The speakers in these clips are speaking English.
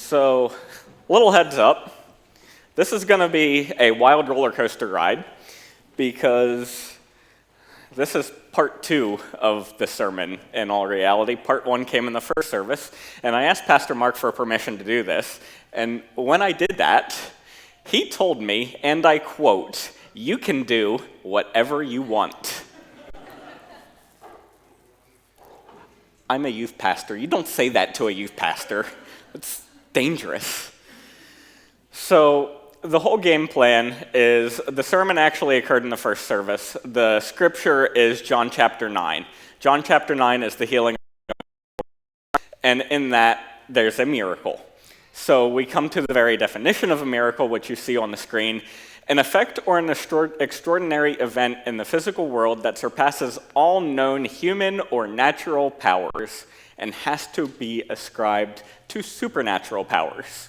So, little heads up, this is going to be a wild roller coaster ride because this is part 2 of the sermon in all reality. Part 1 came in the first service, and I asked Pastor Mark for permission to do this, and when I did that, he told me, and I quote, "You can do whatever you want." I'm a youth pastor. You don't say that to a youth pastor. It's dangerous. So the whole game plan is the sermon actually occurred in the first service. The scripture is John chapter 9. John chapter 9 is the healing, and in that there's a miracle. So we come to the very definition of a miracle, which you see on the screen: an effect or an extraordinary event in the physical world that surpasses all known human or natural powers and has to be ascribed to supernatural powers.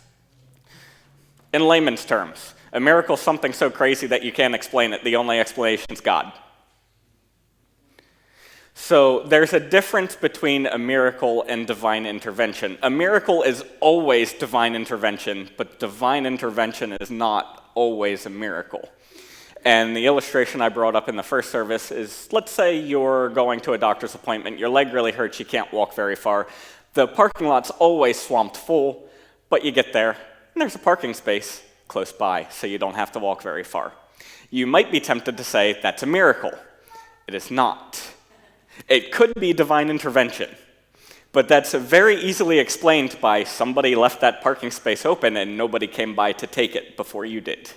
In layman's terms, a miracle is something so crazy that you can't explain it. The only explanation is God. So there's a difference between a miracle and divine intervention. A miracle is always divine intervention, but divine intervention is not always a miracle. And the illustration I brought up in the first service is, let's say you're going to a doctor's appointment, your leg really hurts, you can't walk very far. The parking lot's always swamped full, but you get there, and there's a parking space close by, so you don't have to walk very far. You might be tempted to say that's a miracle. It is not. It could be divine intervention, but that's very easily explained by somebody left that parking space open and nobody came by to take it before you did.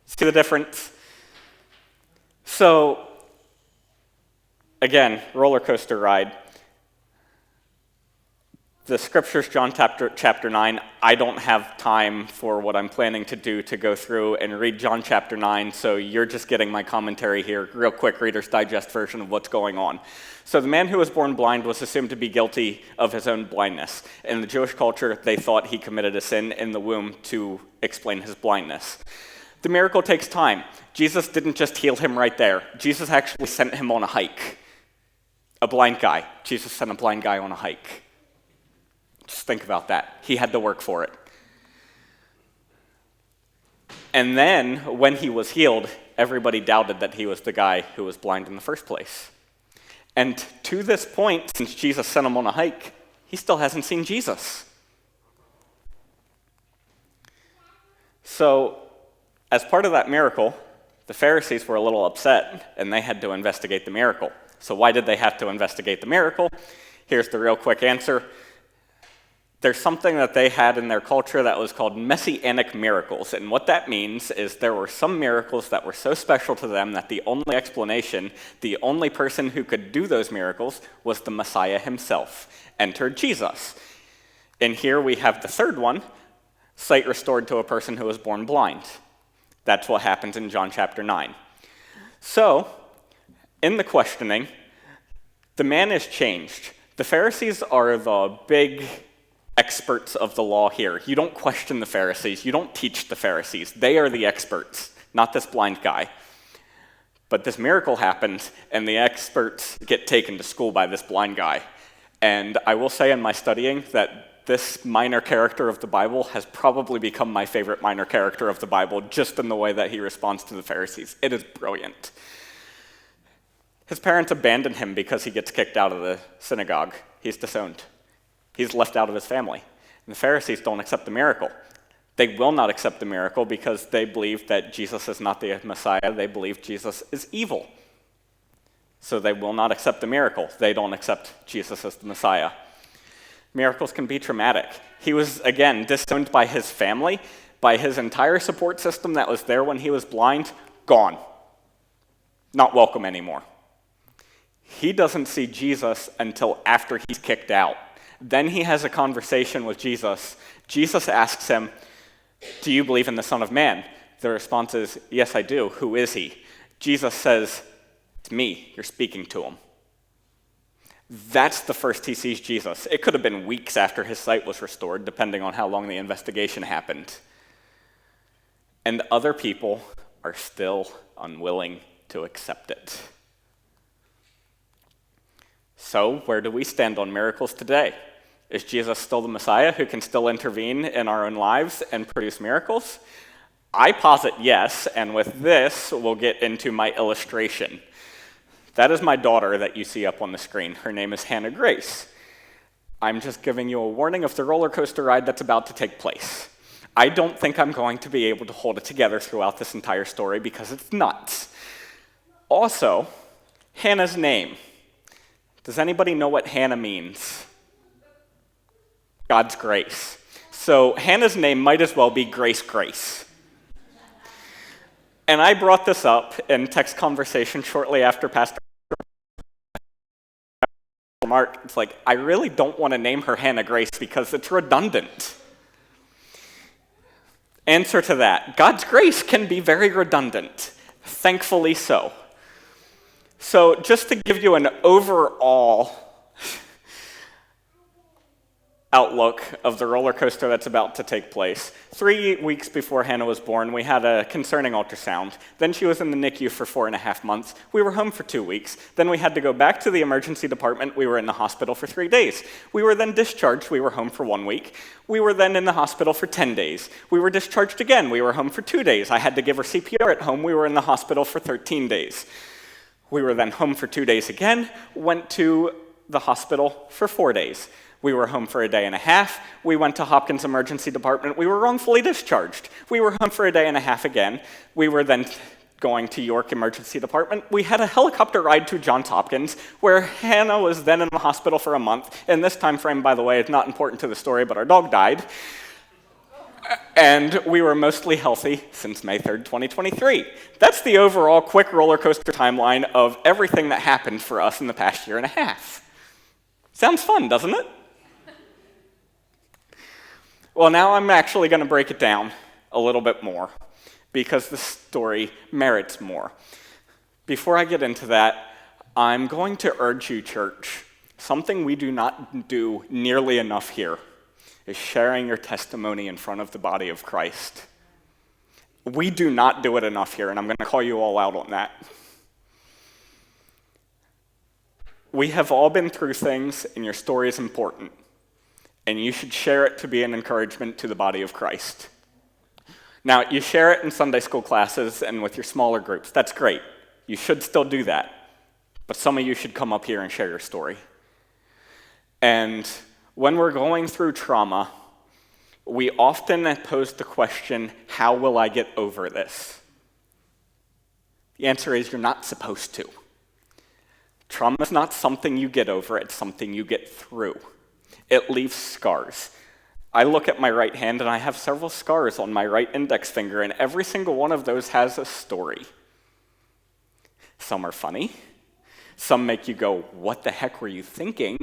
See the difference? So, again, roller coaster ride. The scriptures, John chapter 9, I don't have time for what I'm planning to do to go through and read John chapter 9, so you're just getting my commentary here, real quick Reader's Digest version of what's going on. So the man who was born blind was assumed to be guilty of his own blindness. In the Jewish culture, they thought he committed a sin in the womb to explain his blindness. The miracle takes time. Jesus didn't just heal him right there. Jesus actually sent him on a hike. A blind guy. Jesus sent a blind guy on a hike. Just think about that. He had to work for it. And then, when he was healed, everybody doubted that he was the guy who was blind in the first place. And to this point, since Jesus sent him on a hike, he still hasn't seen Jesus. So, as part of that miracle, the Pharisees were a little upset, and they had to investigate the miracle. So why did they have to investigate the miracle? Here's the real quick answer. There's something that they had in their culture that was called messianic miracles, and what that means is there were some miracles that were so special to them that the only explanation, the only person who could do those miracles was the Messiah himself. Enter Jesus. And here we have the third one, sight restored to a person who was born blind. That's what happens in John chapter 9. So, in the questioning, the man is changed. The Pharisees are the big experts of the law here. You don't question the Pharisees. You don't teach the Pharisees. They are the experts, not this blind guy. But this miracle happens, and the experts get taken to school by this blind guy. And I will say in my studying that this minor character of the Bible has probably become my favorite minor character of the Bible, just in the way that he responds to the Pharisees. It is brilliant. His parents abandon him because he gets kicked out of the synagogue. He's disowned. He's left out of his family. And the Pharisees don't accept the miracle. They will not accept the miracle because they believe that Jesus is not the Messiah. They believe Jesus is evil. So they will not accept the miracle. They don't accept Jesus as the Messiah. Miracles can be traumatic. He was, again, disowned by his family, by his entire support system that was there when he was blind, gone. Not welcome anymore. He doesn't see Jesus until after he's kicked out. Then he has a conversation with Jesus. Jesus asks him, "Do you believe in the Son of Man?" The response is, "Yes, I do. Who is he?" Jesus says, "It's me. You're speaking to him." That's the first he sees Jesus. It could have been weeks after his sight was restored, depending on how long the investigation happened. And other people are still unwilling to accept it. So, where do we stand on miracles today? Is Jesus still the Messiah who can still intervene in our own lives and produce miracles? I posit yes, and with this, we'll get into my illustration. That is my daughter that you see up on the screen. Her name is Hannah Grace. I'm just giving you a warning of the roller coaster ride that's about to take place. I don't think I'm going to be able to hold it together throughout this entire story because it's nuts. Also, Hannah's name. Does anybody know what Hannah means? God's grace. So Hannah's name might as well be Grace Grace. And I brought this up in text conversation shortly after Pastor Mark. It's like, I really don't want to name her Hannah Grace because it's redundant. Answer to that, God's grace can be very redundant, thankfully so. So just to give you an overall outlook of the roller coaster that's about to take place. 3 weeks before Hannah was born, we had a concerning ultrasound. Then she was in the NICU for 4.5 months. We were home for 2 weeks. Then we had to go back to the emergency department. We were in the hospital for 3 days. We were then discharged. We were home for 1 week. We were then in the hospital for 10 days. We were discharged again. We were home for 2 days. I had to give her CPR at home. We were in the hospital for 13 days. We were then home for 2 days again, went to the hospital for 4 days. We were home for a day and a half. We went to Hopkins Emergency Department. We were wrongfully discharged. We were home for a day and a half again. We were then going to York Emergency Department. We had a helicopter ride to Johns Hopkins, where Hannah was then in the hospital for a month. And this time frame, by the way, is not important to the story, but our dog died. And we were mostly healthy since May 3rd, 2023. That's the overall quick roller coaster timeline of everything that happened for us in the past year and a half. Sounds fun, doesn't it? Well, now I'm actually going to break it down a little bit more because the story merits more. Before I get into that, I'm going to urge you, church, something we do not do nearly enough here is sharing your testimony in front of the body of Christ. We do not do it enough here, and I'm going to call you all out on that. We have all been through things, and your story is important. And you should share it to be an encouragement to the body of Christ. Now, you share it in Sunday school classes and with your smaller groups. That's great. You should still do that. But some of you should come up here and share your story. And when we're going through trauma, we often pose the question, how will I get over this? The answer is you're not supposed to. Trauma is not something you get over, it's something you get through. It leaves scars. I look at my right hand and I have several scars on my right index finger, and every single one of those has a story. Some are funny. Some make you go, what the heck were you thinking?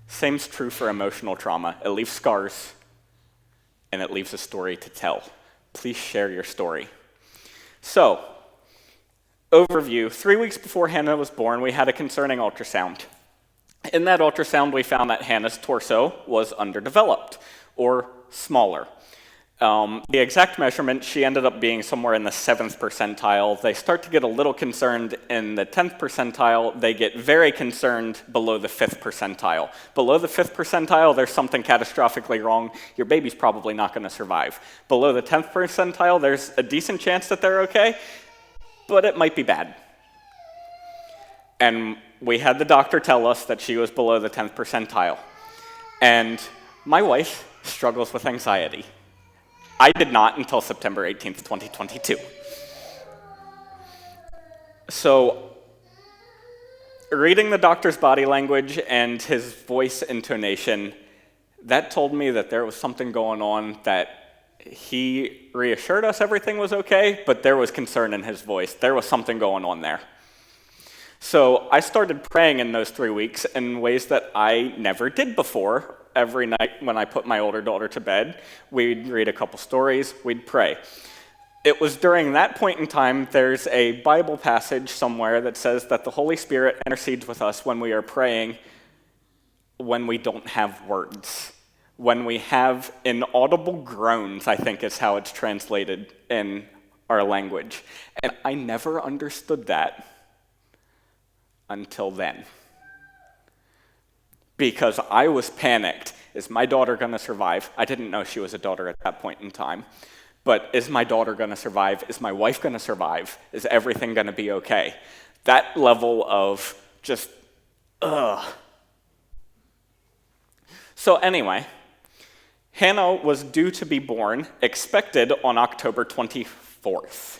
Same's true for emotional trauma. It leaves scars, and it leaves a story to tell. Please share your story. So, overview. 3 weeks before Hannah was born, we had a concerning ultrasound. In that ultrasound, we found that Hannah's torso was underdeveloped, or smaller. The exact measurement, she ended up being somewhere in the 7th percentile. They start to get a little concerned in the 10th percentile. They get very concerned below the 5th percentile. Below the 5th percentile, there's something catastrophically wrong. Your baby's probably not going to survive. Below the 10th percentile, there's a decent chance that they're okay, but it might be bad. And we had the doctor tell us that she was below the 10th percentile. And my wife struggles with anxiety. I did not until September 18th, 2022. So, reading the doctor's body language and his voice intonation, that told me that there was something going on, that he reassured us everything was okay, but there was concern in his voice. There was something going on there. So I started praying in those 3 weeks in ways that I never did before. Every night when I put my older daughter to bed, we'd read a couple stories, we'd pray. It was during that point in time, there's a Bible passage somewhere that says that the Holy Spirit intercedes with us when we are praying when we don't have words. When we have inaudible groans, I think is how it's translated in our language. And I never understood that until then. because I was panicked. Is my daughter going to survive? I didn't know she was a daughter at that point in time. But is my daughter going to survive? Is my wife going to survive? Is everything going to be okay? That level of just, ugh. So anyway, Hannah was due to be born, expected on October 24th.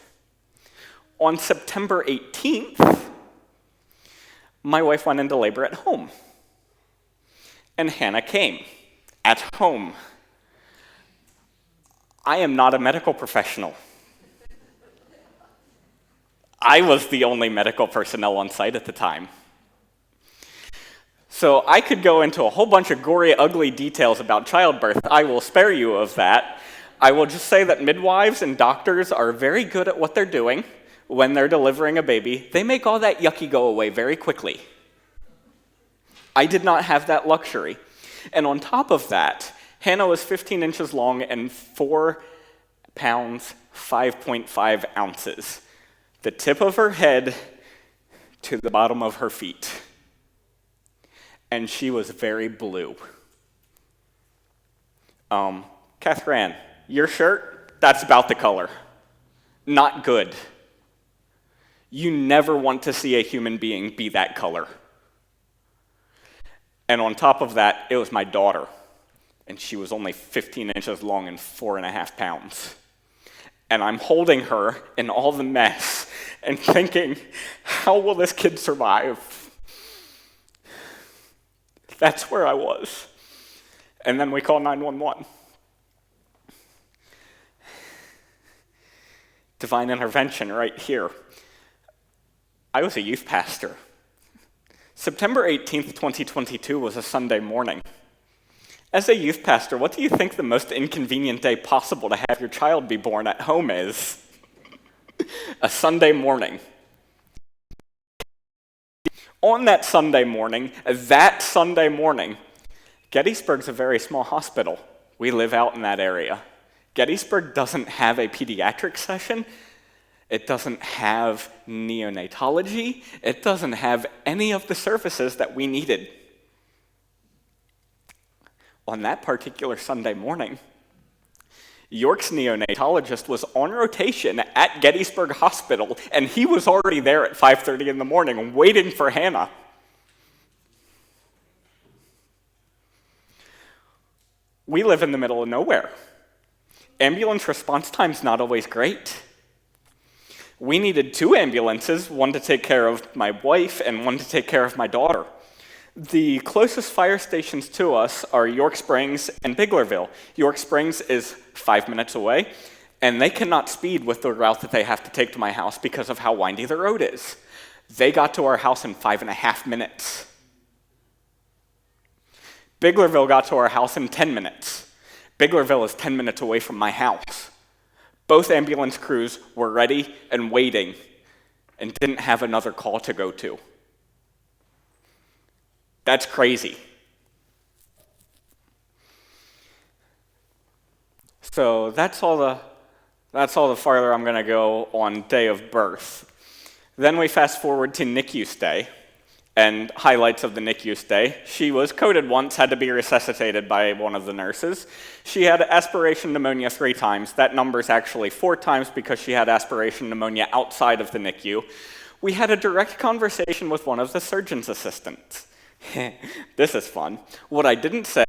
On September 18th, my wife went into labor at home. And Hannah came at home. I am not a medical professional. I was the only medical personnel on site at the time. So I could go into a whole bunch of gory, ugly details about childbirth. I will spare you of that. I will just say that midwives and doctors are very good at what they're doing when they're delivering a baby. They make all that yucky go away very quickly. I did not have that luxury. And on top of that, Hannah was 15 inches long and 4 pounds, 5.5 ounces. The tip of her head to the bottom of her feet. And she was very blue. Catherine, your shirt, that's about the color. Not good. You never want to see a human being be that color. And on top of that, it was my daughter. And she was only 15 inches long and 4.5 pounds. And I'm holding her in all the mess and thinking, how will this kid survive? That's where I was. And then we call 911. Divine intervention right here. I was a youth pastor. September 18th, 2022 was a Sunday morning. As a youth pastor, what do you think the most inconvenient day possible to have your child be born at home is? A Sunday morning. On that Sunday morning, Gettysburg's a very small hospital. We live out in that area. Gettysburg doesn't have a pediatric session. It doesn't have neonatology. It doesn't have any of the services that we needed. On that particular Sunday morning, York's neonatologist was on rotation at Gettysburg Hospital, and he was already there at 5:30 in the morning waiting for Hannah. We live in the middle of nowhere. Ambulance response time's not always great. We needed 2 ambulances, one to take care of my wife and one to take care of my daughter. The closest fire stations to us are York Springs and Biglerville. York Springs is 5 minutes away, and they cannot speed with the route that they have to take to my house because of how windy the road is. They got to our house in 5.5 minutes. Biglerville got to our house in 10 minutes. Biglerville is 10 minutes away from my house. Both ambulance crews were ready and waiting and didn't have another call to go to. That's crazy. So that's all the farther I'm going to go on day of birth. Then we fast forward to NICU stay. And highlights of the NICU stay. She was coded once, had to be resuscitated by one of the nurses. She had aspiration pneumonia 3 times. That number's actually 4 times because she had aspiration pneumonia outside of the NICU. We had a direct conversation with one of the surgeon's assistants. This is fun. What I didn't say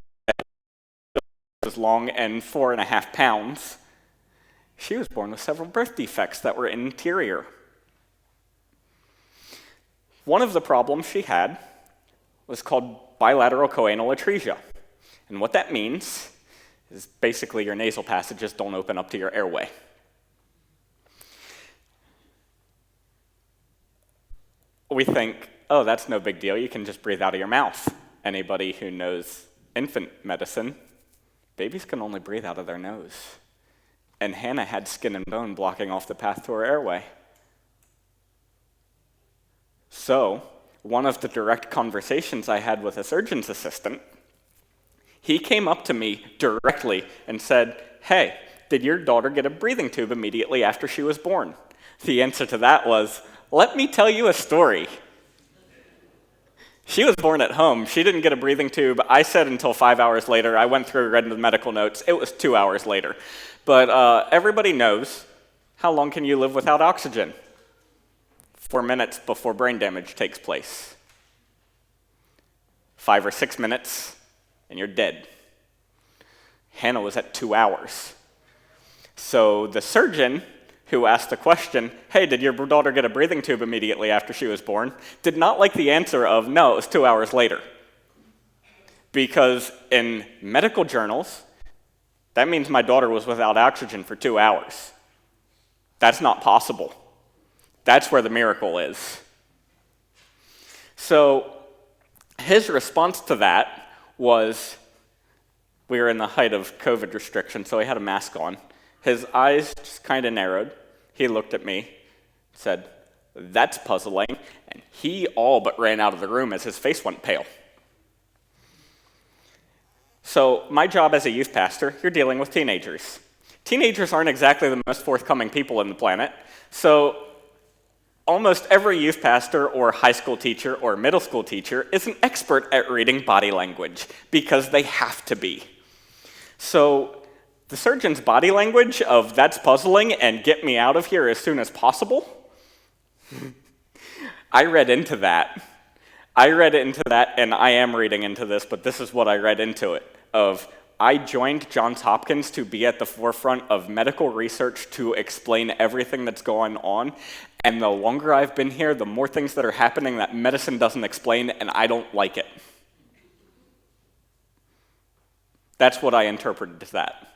was long and 4.5 pounds. She was born with several birth defects that were interior. One of the problems she had was called bilateral choanal atresia. And what that means is basically your nasal passages don't open up to your airway. We think, oh, that's no big deal. You can just breathe out of your mouth. Anybody who knows infant medicine, babies can only breathe out of their nose. And Hannah had skin and bone blocking off the path to her airway. So, one of the direct conversations I had with a surgeon's assistant, he came up to me directly and said, hey, did your daughter get a breathing tube immediately after she was born? The answer to that was, let me tell you a story. She was born at home. She didn't get a breathing tube. I said until 5 hours later. I went through, read the medical notes. It was 2 hours later. But everybody knows, how long can you live without oxygen? 4 minutes before brain damage takes place. 5 or 6 minutes, and you're dead. Hannah was at 2 hours. So the surgeon who asked the question, hey, did your daughter get a breathing tube immediately after she was born, did not like the answer of, no, it was 2 hours later. Because in medical journals, that means my daughter was without oxygen for 2 hours. That's not possible. That's where the miracle is. So his response to that was, we were in the height of COVID restrictions, so he had a mask on. His eyes just kind of narrowed. He looked at me, said, that's puzzling, and he all but ran out of the room as his face went pale. So my job as a youth pastor, you're dealing with teenagers. Teenagers aren't exactly the most forthcoming people on the planet, so almost every youth pastor or high school teacher or middle school teacher is an expert at reading body language because they have to be. So the surgeon's body language of that's puzzling and get me out of here as soon as possible, I read into that. And I am reading into this, but this is what I read into it, of I joined Johns Hopkins to be at the forefront of medical research to explain everything that's going on, and the longer I've been here, the more things that are happening that medicine doesn't explain, and I don't like it. That's what I interpreted to that.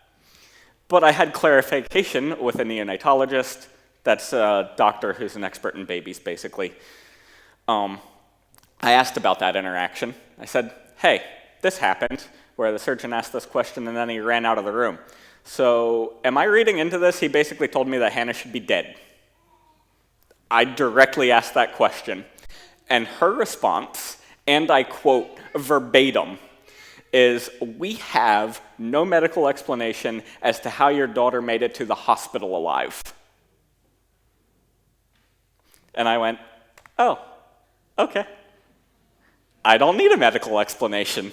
But I had clarification with a neonatologist. That's a doctor who's an expert in babies, basically. I asked about that interaction. I said, hey, this happened, where the surgeon asked this question and then he ran out of the room. So am I reading into this? He basically told me that Hannah should be dead. I directly asked that question. And her response, and I quote verbatim, is, we have no medical explanation as to how your daughter made it to the hospital alive. And I went, oh, okay. I don't need a medical explanation.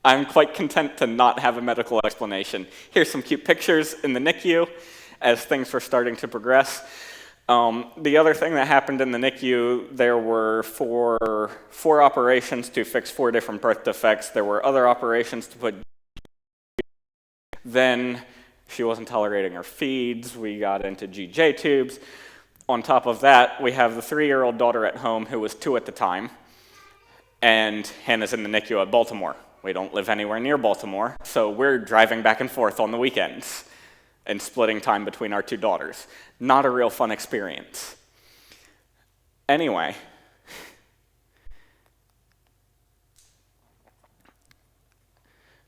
I'm quite content to not have a medical explanation. Here's some cute pictures in the NICU as things were starting to progress. The other thing that happened in the NICU, there were four operations to fix 4 different birth defects. There were other operations to put. Then she wasn't tolerating her feeds. We got into GJ tubes. On top of that, we have the 3-year-old daughter at home who was 2 at the time, and Hannah's in the NICU at Baltimore. We don't live anywhere near Baltimore, so we're driving back and forth on the weekends and splitting time between our 2 daughters. Not a real fun experience. Anyway,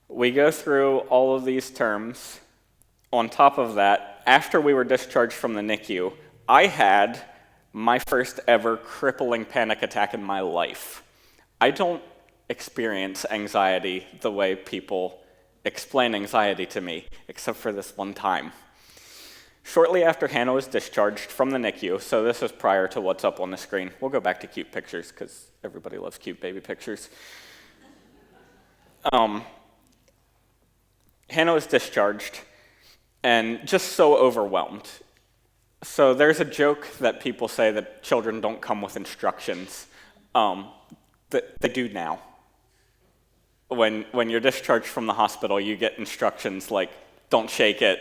we go through all of these terms. On top of that, after we were discharged from the NICU, I had my first ever crippling panic attack in my life. I don't experience anxiety the way people explain anxiety to me, except for this one time. Shortly after Hannah was discharged from the NICU, so this is prior to what's up on the screen. We'll go back to cute pictures, because everybody loves cute baby pictures. Hannah was discharged, and just so overwhelmed. So there's a joke that people say that children don't come with instructions. They do now. When you're discharged from the hospital, you get instructions like, don't shake it,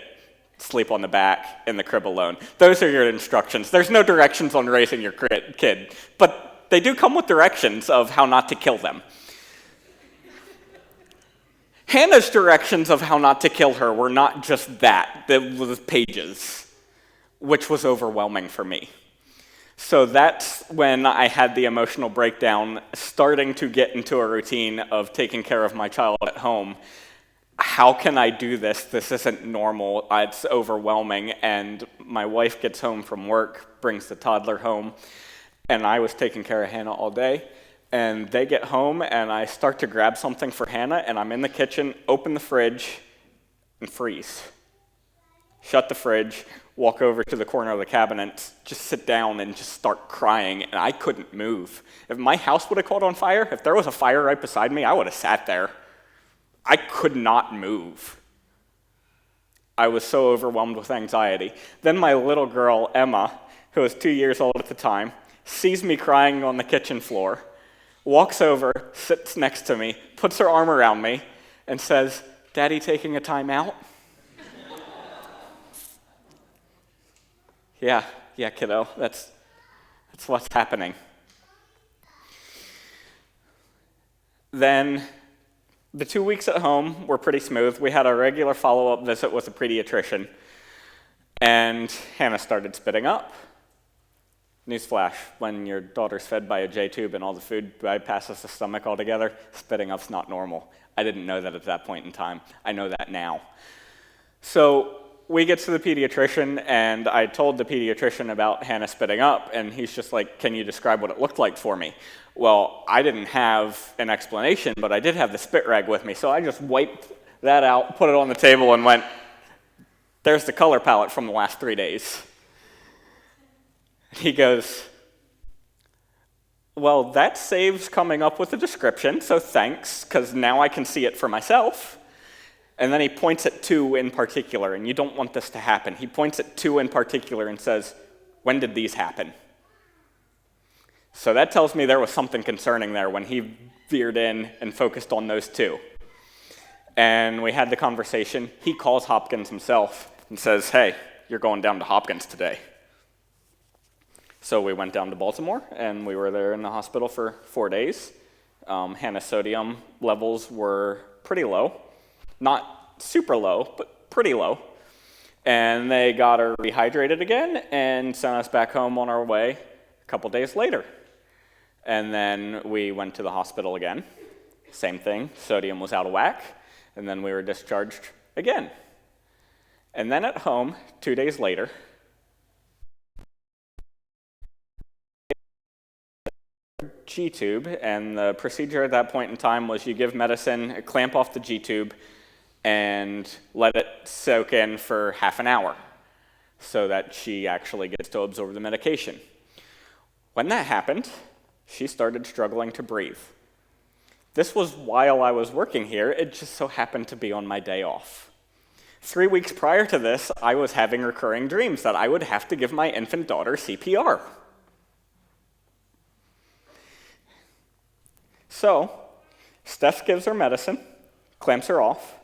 sleep on the back, in the crib alone. Those are your instructions. There's no directions on raising your kid, but they do come with directions of how not to kill them. Hannah's directions of how not to kill her were not just that. It was pages, which was overwhelming for me. So that's when I had the emotional breakdown, starting to get into a routine of taking care of my child at home. How can I do this? This isn't normal. It's overwhelming. And my wife gets home from work, brings the toddler home, and I was taking care of Hannah all day. And they get home, and I start to grab something for Hannah, and I'm in the kitchen, open the fridge, and freeze. Shut the fridge, walk over to the corner of the cabinet, just sit down and just start crying, and I couldn't move. If my house would have caught on fire, if there was a fire right beside me, I would have sat there. I could not move. I was so overwhelmed with anxiety. Then my little girl, Emma, who was 2 years old at the time, sees me crying on the kitchen floor, walks over, sits next to me, puts her arm around me, and says, "Daddy taking a time out?" Yeah, kiddo, that's what's happening. Then the 2 weeks at home were pretty smooth. We had a regular follow-up visit with a pediatrician, and Hannah started spitting up. Newsflash, when your daughter's fed by a J-tube and all the food bypasses the stomach altogether, spitting up's not normal. I didn't know that at that point in time. I know that now. So we get to the pediatrician, and I told the pediatrician about Hannah spitting up, and he's just like, "Can you describe what it looked like for me?" Well, I didn't have an explanation, but I did have the spit rag with me, so I just wiped that out, put it on the table, and went, "There's the color palette from the last 3 days." He goes, "Well, that saves coming up with a description, so thanks, because now I can see it for myself." And then he points at 2 in particular, and you don't want this to happen. He points at 2 in particular and says, "When did these happen?" So that tells me there was something concerning there when he veered in and focused on those 2. And we had the conversation. He calls Hopkins himself and says, "Hey, you're going down to Hopkins today." So we went down to Baltimore, and we were there in the hospital for 4 days. Hannah's sodium levels were pretty low. Not super low, but pretty low. And they got her rehydrated again and sent us back home on our way a couple days later. And then we went to the hospital again. Same thing, sodium was out of whack, and then we were discharged again. And then at home, 2 days later, G-tube, and the procedure at that point in time was you give medicine, clamp off the G-tube, and let it soak in for half an hour so that she actually gets to absorb the medication. When that happened, she started struggling to breathe. This was while I was working here. It just so happened to be on my day off. 3 weeks prior to this, I was having recurring dreams that I would have to give my infant daughter CPR. So, Steph gives her medicine, clamps her off,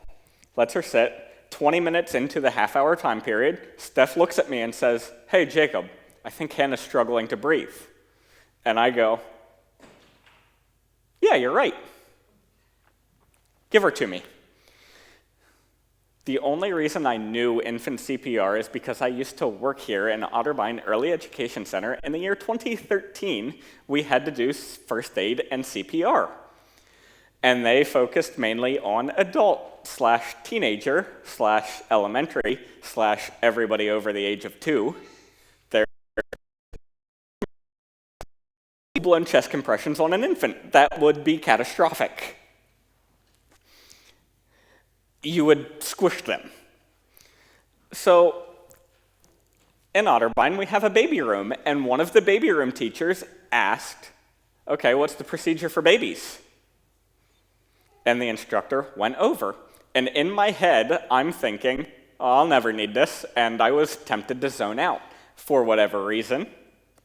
lets her sit. 20 minutes into the half-hour time period, Steph looks at me and says, "Hey, Jacob, I think Hannah's struggling to breathe." And I go, "Yeah, you're right. Give her to me." The only reason I knew infant CPR is because I used to work here in Otterbein Early Education Center. In the year 2013, we had to do first aid and CPR. And they focused mainly on adult/teenager/elementary/everybody over the age of 2. They're blown chest compressions on an infant. That would be catastrophic. You would squish them. So in Otterbein, we have a baby room, and one of the baby room teachers asked, "Okay, what's the procedure for babies?" And the instructor went over. And in my head, I'm thinking, "Oh, I'll never need this," and I was tempted to zone out for whatever reason.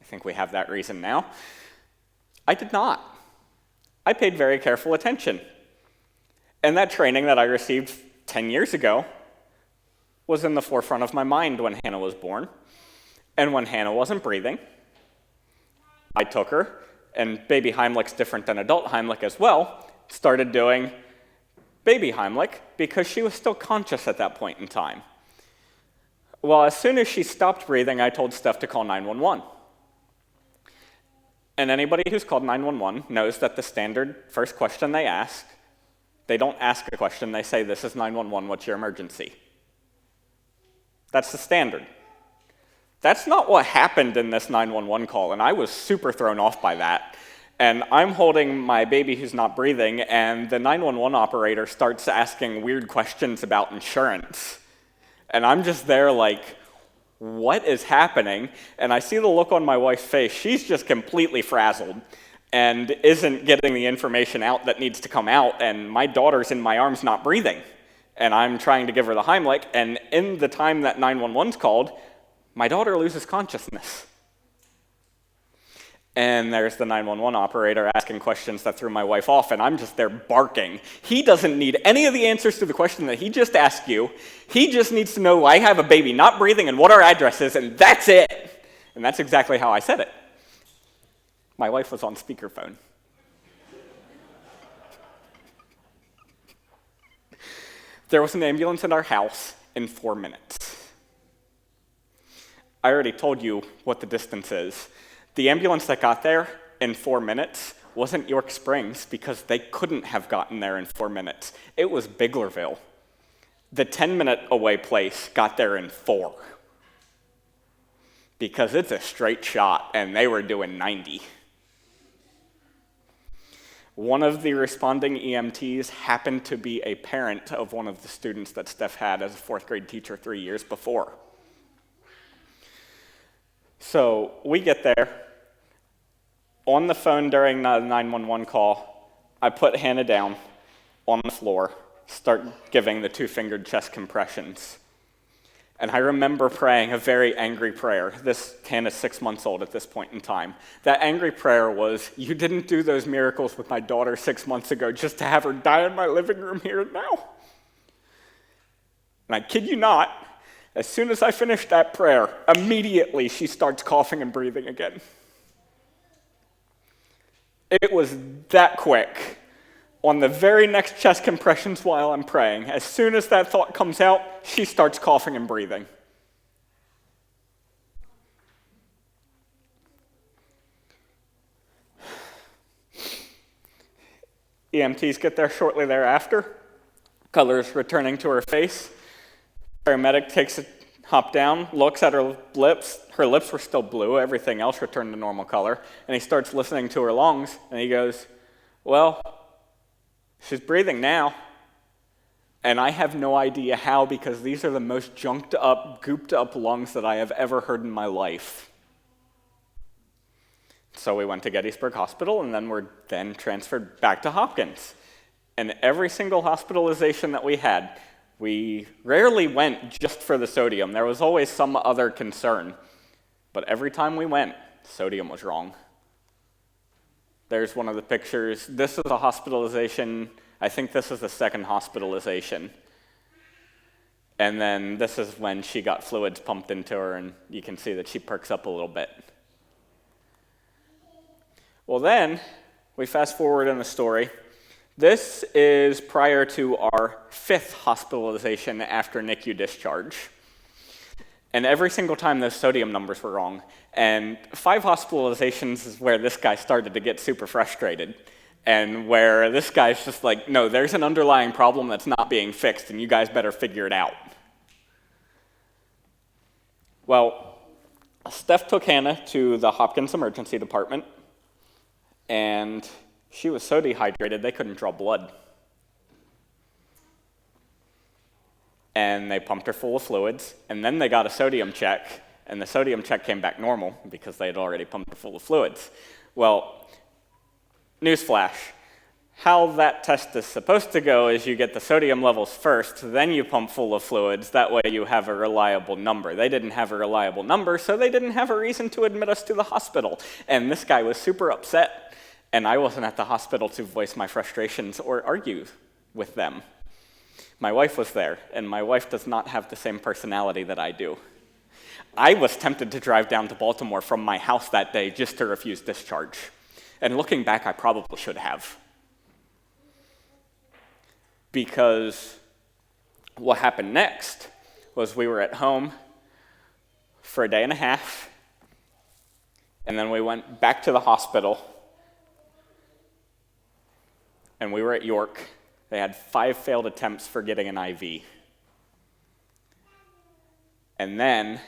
I think we have that reason now. I did not. I paid very careful attention. And that training that I received 10 years ago was in the forefront of my mind when Hannah was born. And when Hannah wasn't breathing, I took her, and baby Heimlich's different than adult Heimlich as well, started doing baby Heimlich because she was still conscious at that point in time. Well, as soon as she stopped breathing, I told Steph to call 911. And anybody who's called 911 knows that the standard first question they ask, they don't ask a question, they say, "This is 911, what's your emergency?" That's the standard. That's not what happened in this 911 call, and I was super thrown off by that. And I'm holding my baby who's not breathing, and the 911 operator starts asking weird questions about insurance. And I'm just there like, what is happening? And I see the look on my wife's face. She's just completely frazzled and isn't getting the information out that needs to come out, and my daughter's in my arms not breathing. And I'm trying to give her the Heimlich, and in the time that 911's called, my daughter loses consciousness. And there's the 911 operator asking questions that threw my wife off, and I'm just there barking. He doesn't need any of the answers to the question that he just asked you. He just needs to know I have a baby not breathing and what our address is, and that's it. And that's exactly how I said it. My wife was on speakerphone. There was an ambulance in our house in 4 minutes. I already told you what the distance is. The ambulance that got there in 4 minutes wasn't York Springs because they couldn't have gotten there in 4 minutes. It was Biglerville. The 10-minute away place got there in 4 because it's a straight shot and they were doing 90. One of the responding EMTs happened to be a parent of one of the students that Steph had as a 4th grade teacher 3 years before. So we get there. On the phone during the 911 call, I put Hannah down on the floor, start giving the 2-fingered chest compressions. And I remember praying a very angry prayer. Hannah's 6 months old at this point in time. That angry prayer was, you didn't do those miracles with my daughter 6 months ago just to have her die in my living room here and now. And I kid you not, as soon as I finished that prayer, immediately she starts coughing and breathing again. It was that quick. On the very next chest compressions while I'm praying, as soon as that thought comes out, she starts coughing and breathing. EMTs get there shortly thereafter. Color's returning to her face. Paramedic takes a hop down, looks at her lips. Her lips were still blue. Everything else returned to normal color. And he starts listening to her lungs, and he goes, well, she's breathing now. And I have no idea how, because these are the most junked up, gooped up lungs that I have ever heard in my life. So we went to Gettysburg Hospital, and then we're then transferred back to Hopkins. And every single hospitalization that we had, we rarely went just for the sodium. There was always some other concern. But every time we went, sodium was wrong. There's one of the pictures. This is a hospitalization. I think this is the second hospitalization. And then this is when she got fluids pumped into her, and you can see that she perks up a little bit. Well, then, we fast forward in the story. This is prior to our 5th hospitalization after NICU discharge. And every single time those sodium numbers were wrong. And 5 hospitalizations is where this guy started to get super frustrated. And where this guy's just like, no, there's an underlying problem that's not being fixed, and you guys better figure it out. Well, Steph took Hannah to the Hopkins Emergency Department, and she was so dehydrated they couldn't draw blood. And they pumped her full of fluids, and then they got a sodium check, and the sodium check came back normal because they had already pumped her full of fluids. Well, newsflash, how that test is supposed to go is you get the sodium levels first, then you pump full of fluids, that way you have a reliable number. They didn't have a reliable number, so they didn't have a reason to admit us to the hospital. And this guy was super upset, and I wasn't at the hospital to voice my frustrations or argue with them. My wife was there, and my wife does not have the same personality that I do. I was tempted to drive down to Baltimore from my house that day just to refuse discharge. And looking back, I probably should have. Because what happened next was we were at home for a day and a half, and then we went back to the hospital, and we were at York. They had 5 failed attempts for getting an IV. And then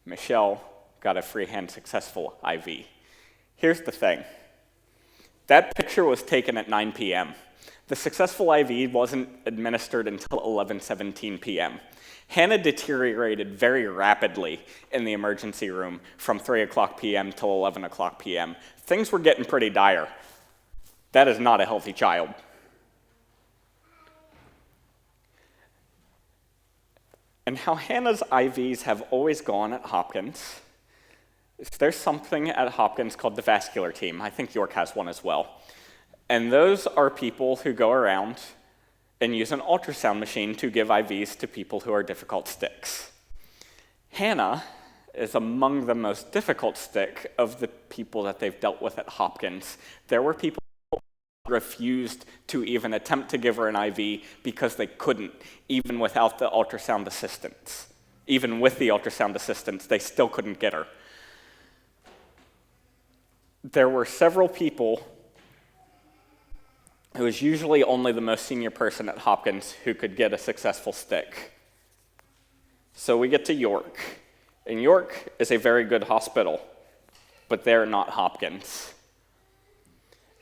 Michelle got a freehand successful IV. Here's the thing. That picture was taken at 9 p.m. The successful IV wasn't administered until 11:17 p.m. Hannah deteriorated very rapidly in the emergency room from 3 o'clock p.m. till 11 o'clock p.m. Things were getting pretty dire. That is not a healthy child. And how Hannah's IVs have always gone at Hopkins is there's something at Hopkins called the vascular team. I think York has one as well. And those are people who go around and use an ultrasound machine to give IVs to people who are difficult sticks. Hannah is among the most difficult stick of the people that they've dealt with at Hopkins. There were people who refused to even attempt to give her an IV because they couldn't, even without the ultrasound assistance. Even with the ultrasound assistance, they still couldn't get her. There were several people. It was usually only the most senior person at Hopkins who could get a successful stick. So we get to York. And York is a very good hospital, but they're not Hopkins.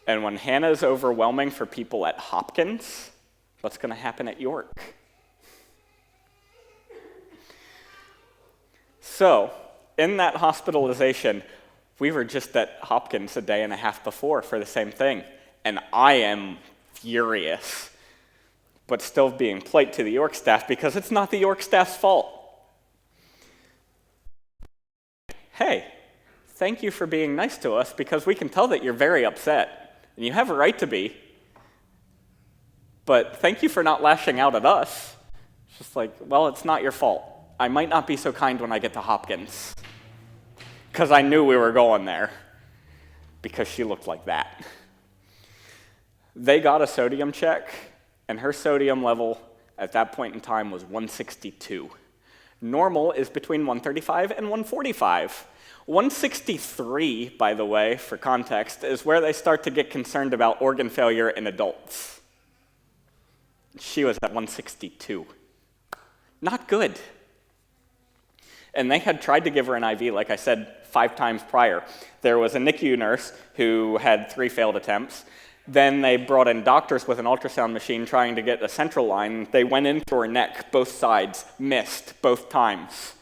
And when Hannah is overwhelming for people at Hopkins, what's going to happen at York? So, in that hospitalization, we were just at Hopkins a day and a half before for the same thing. And I am furious, but still being polite to the York staff because it's not the York staff's fault. Hey, thank you for being nice to us because we can tell that you're very upset, and you have a right to be, but thank you for not lashing out at us. It's just like, well, it's not your fault. I might not be so kind when I get to Hopkins because I knew we were going there because she looked like that. They got a sodium check, and her sodium level at that point in time was 162. Normal is between 135 and 145. 163, by the way, for context, is where they start to get concerned about organ failure in adults. She was at 162. Not good. And they had tried to give her an IV, like I said, 5 times prior. There was a NICU nurse who had 3 failed attempts. Then they brought in doctors with an ultrasound machine trying to get a central line. They went in through her neck, both sides, missed both times.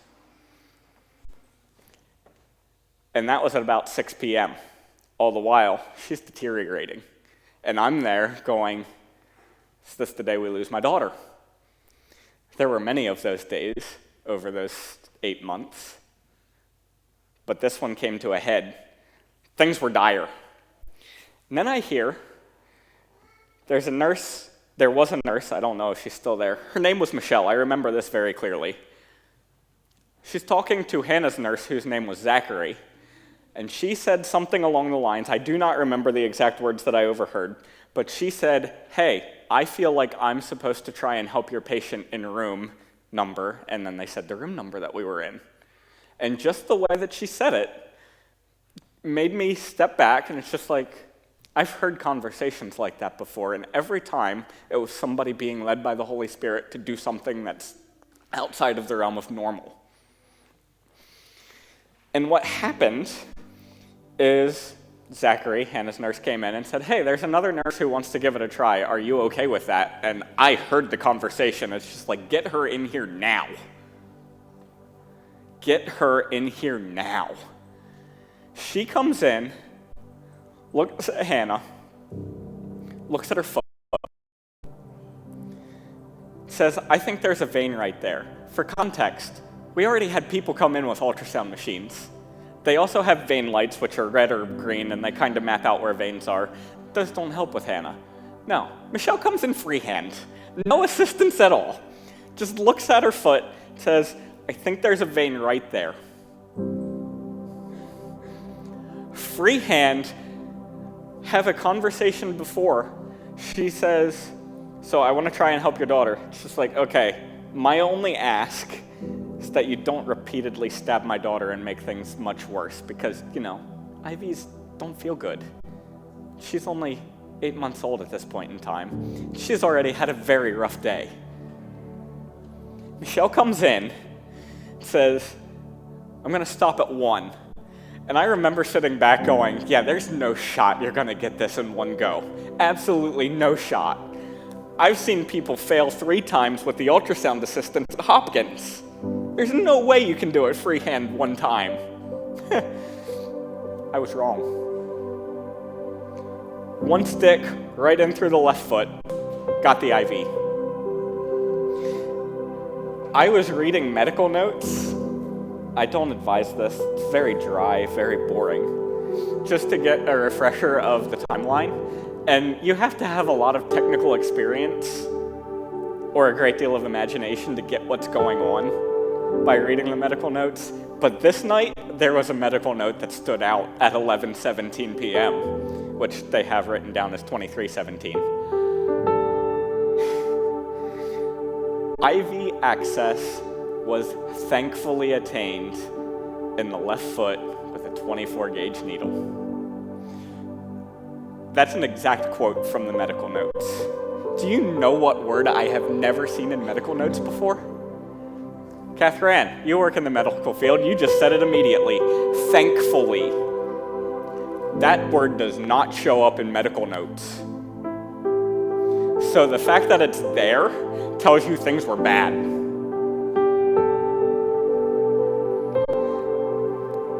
And that was at about 6 p.m. All the while, she's deteriorating. And I'm there going, is this the day we lose my daughter? There were many of those days over those 8 months. But this one came to a head. Things were dire. And then I hear there was a nurse, I don't know if she's still there. Her name was Michelle, I remember this very clearly. She's talking to Hannah's nurse, whose name was Zachary, and she said something along the lines, I do not remember the exact words that I overheard, but she said, hey, I feel like I'm supposed to try and help your patient in room number, and then they said the room number that we were in. And just the way that she said it made me step back, and it's just like, I've heard conversations like that before, and every time it was somebody being led by the Holy Spirit to do something that's outside of the realm of normal. And what happened is Zachary, Hannah's nurse, came in and said, hey, there's another nurse who wants to give it a try. Are you okay with that? And I heard the conversation. It's just like, get her in here now. Get her in here now. She comes in, looks at Hannah, looks at her foot, says, I think there's a vein right there. For context, we already had people come in with ultrasound machines. They also have vein lights, which are red or green, and they kind of map out where veins are. Those don't help with Hannah. No, Michelle comes in freehand. No assistance at all. Just looks at her foot, says, I think there's a vein right there. Freehand, have a conversation before. She says, so I want to try and help your daughter. It's just like, okay, my only ask is that you don't repeatedly stab my daughter and make things much worse because, IVs don't feel good. She's only 8 months old at this point in time. She's already had a very rough day. Michelle comes in, says, I'm going to stop at 1. And I remember sitting back going, yeah, there's no shot you're gonna get this in one go. Absolutely no shot. I've seen people fail 3 times with the ultrasound assistant at Hopkins. There's no way you can do it freehand 1 time. I was wrong. 1 stick right in through the left foot, got the IV. I was reading medical notes. I don't advise this. It's very dry, very boring. Just to get a refresher of the timeline. And you have to have a lot of technical experience or a great deal of imagination to get what's going on by reading the medical notes. But this night, there was a medical note that stood out at 11:17 p.m., which they have written down as 23:17. IV access was thankfully attained in the left foot with a 24-gauge needle. That's an exact quote from the medical notes. Do you know what word I have never seen in medical notes before? Catherine, you work in the medical field. You just said it immediately. Thankfully. That word does not show up in medical notes. So the fact that it's there tells you things were bad.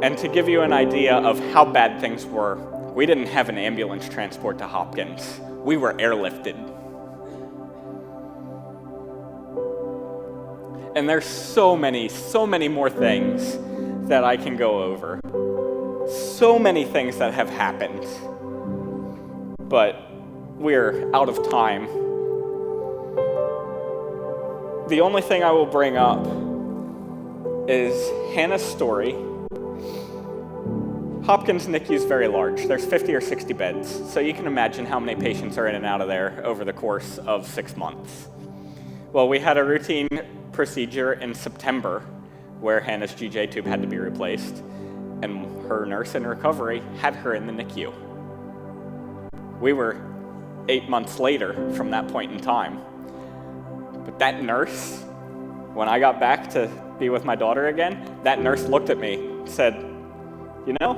And to give you an idea of how bad things were, we didn't have an ambulance transport to Hopkins. We were airlifted. And there's so many more things that I can go over. So many things that have happened. But we're out of time. The only thing I will bring up is Hannah's story. Hopkins NICU is very large. There's 50 or 60 beds, so you can imagine how many patients are in and out of there over the course of 6 months. Well, we had a routine procedure in September where Hannah's GJ tube had to be replaced, and her nurse in recovery had her in the NICU. We were 8 months later from that point in time. But that nurse, when I got back to be with my daughter again, that nurse looked at me and said, you know,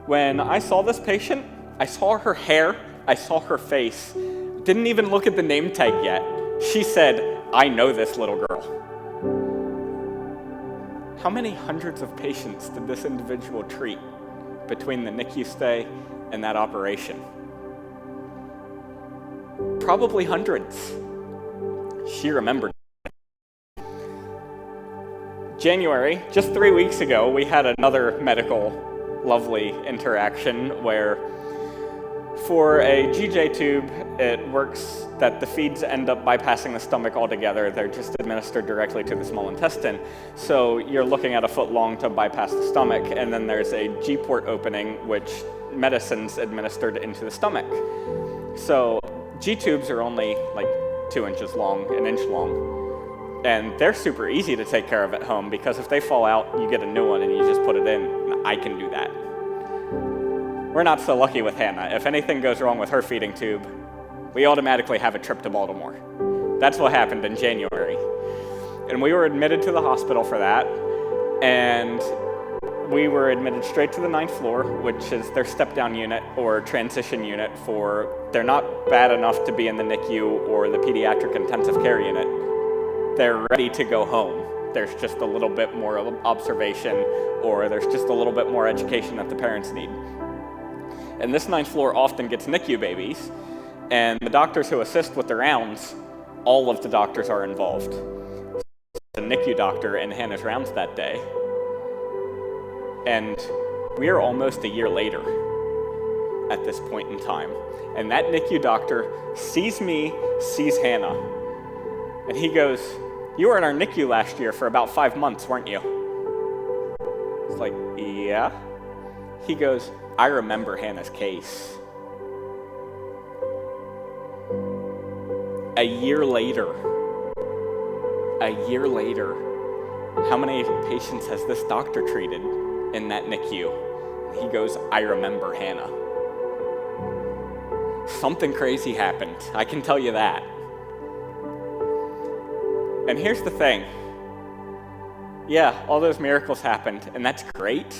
when I saw this patient, I saw her hair, I saw her face, didn't even look at the name tag yet. She said, I know this little girl. How many hundreds of patients did this individual treat between the NICU stay and that operation? Probably hundreds. She remembered. January, just 3 weeks ago, we had another medical lovely interaction where for a GJ tube, it works that the feeds end up bypassing the stomach altogether. They're just administered directly to the small intestine. So you're looking at a foot long to bypass the stomach, and then there's a G-port opening, which medicine's administered into the stomach. So G-tubes are only like 2 inches long, 1 inch long. And they're super easy to take care of at home because if they fall out, you get a new one and you just put it in. And I can do that. We're not so lucky with Hannah. If anything goes wrong with her feeding tube, we automatically have a trip to Baltimore. That's what happened in January. And we were admitted to the hospital for that. And we were admitted straight to the 9th floor, which is their step-down unit or transition unit for, they're not bad enough to be in the NICU or the pediatric intensive care unit. They're ready to go home. There's just a little bit more observation, or there's just a little bit more education that the parents need. And this 9th floor often gets NICU babies, and the doctors who assist with the rounds, all of the doctors are involved. The NICU doctor in Hannah's rounds that day, and we are almost a year later at this point in time. And that NICU doctor sees me, sees Hannah, and he goes, you were in our NICU last year for about 5 months, weren't you? It's like, yeah. He goes, I remember Hannah's case. A year later, how many patients has this doctor treated in that NICU? He goes, I remember Hannah. Something crazy happened, I can tell you that. And here's the thing. Yeah, all those miracles happened, and that's great.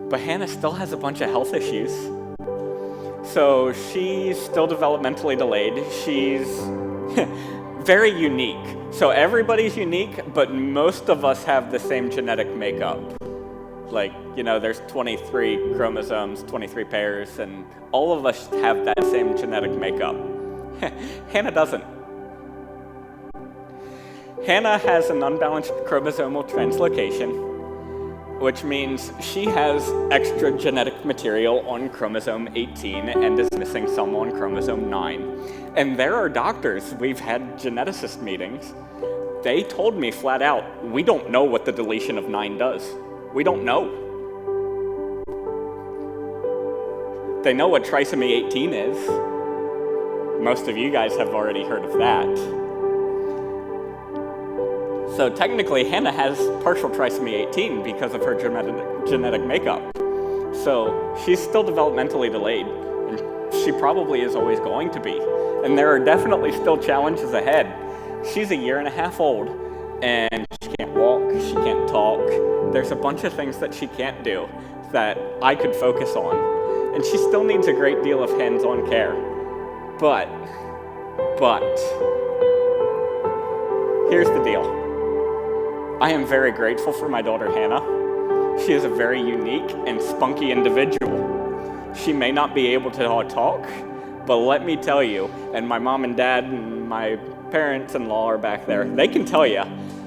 But Hannah still has a bunch of health issues. So she's still developmentally delayed. She's very unique. So everybody's unique, but most of us have the same genetic makeup. Like, there's 23 chromosomes, 23 pairs, and all of us have that same genetic makeup. Hannah doesn't. Hannah has an unbalanced chromosomal translocation, which means she has extra genetic material on chromosome 18 and is missing some on chromosome 9. And there are doctors, we've had geneticist meetings, they told me flat out, we don't know what the deletion of 9 does. We don't know. They know what trisomy 18 is. Most of you guys have already heard of that. So technically, Hannah has partial trisomy 18 because of her genetic makeup. So she's still developmentally delayed, and she probably is always going to be. And there are definitely still challenges ahead. She's a 1.5 years old, and she can't walk, she can't talk. There's a bunch of things that she can't do that I could focus on. And she still needs a great deal of hands-on care. But, here's the deal. I am very grateful for my daughter, Hannah. She is a very unique and spunky individual. She may not be able to talk, but let me tell you, and my mom and dad and my parents-in-law are back there, they can tell you,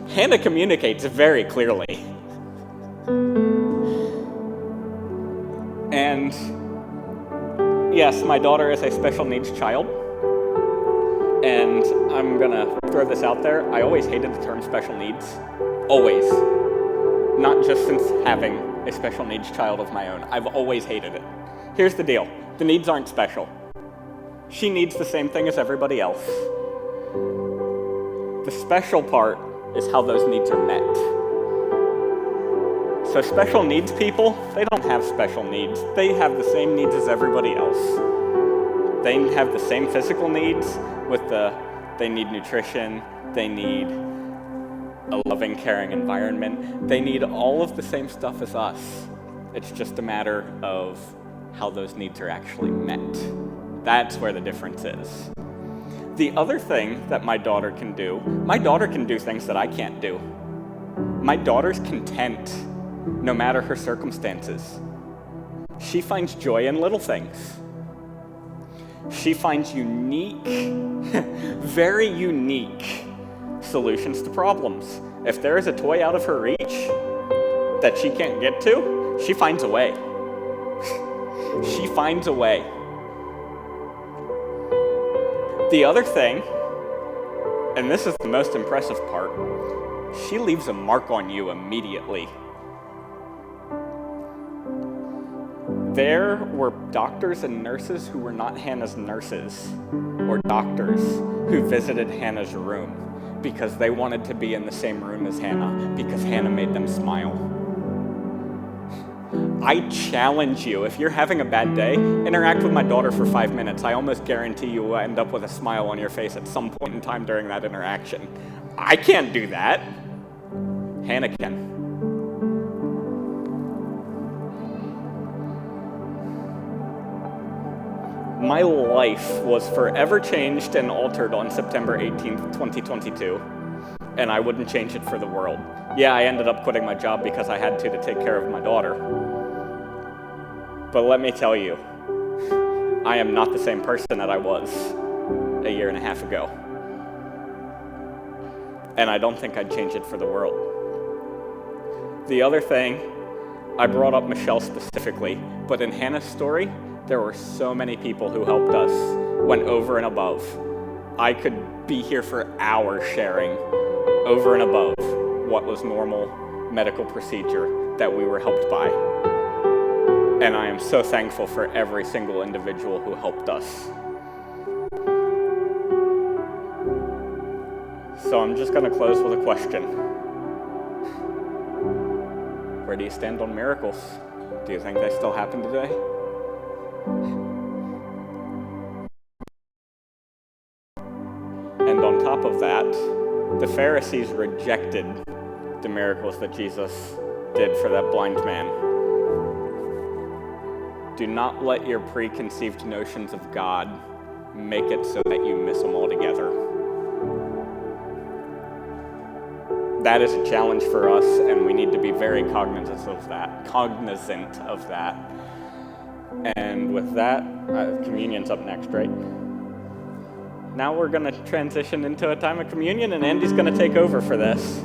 Hannah communicates very clearly. And yes, my daughter is a special needs child. And I'm gonna throw this out there. I always hated the term special needs. Always. Not just since having a special needs child of my own. I've always hated it. Here's the deal. The needs aren't special. She needs the same thing as everybody else. The special part is how those needs are met. So special needs people, they don't have special needs. They have the same needs as everybody else. They have the same physical needs they need nutrition, they need a loving, caring environment. They need all of the same stuff as us. It's just a matter of how those needs are actually met. That's where the difference is. The other thing that my daughter can do things that I can't do. My daughter's content, no matter her circumstances. She finds joy in little things. She finds unique, very unique solutions to problems. If there is a toy out of her reach that she can't get to, she finds a way. She finds a way. The other thing, and this is the most impressive part, she leaves a mark on you immediately. There were doctors and nurses who were not Hannah's nurses or doctors who visited Hannah's room because they wanted to be in the same room as Hannah because Hannah made them smile. I challenge you, if you're having a bad day, interact with my daughter for 5 minutes. I almost guarantee you will end up with a smile on your face at some point in time during that interaction. I can't do that. Hannah can. My life was forever changed and altered on September 18th, 2022, and I wouldn't change it for the world. Yeah, I ended up quitting my job because I had to take care of my daughter. But let me tell you, I am not the same person that I was a 1.5 years ago. And I don't think I'd change it for the world. The other thing, I brought up Michelle specifically, but in Hannah's story, there were so many people who helped us, went over and above. I could be here for hours sharing over and above what was normal medical procedure that we were helped by. And I am so thankful for every single individual who helped us. So I'm just going to close with a question. Where do you stand on miracles? Do you think they still happen today? And on top of that, the Pharisees rejected the miracles that Jesus did for that blind man. Do not let your preconceived notions of God make it so that you miss them altogether. That is a challenge for us, and we need to be very cognizant of that. And with that, communion's up next, right? Now we're going to transition into a time of communion, and Andy's going to take over for this.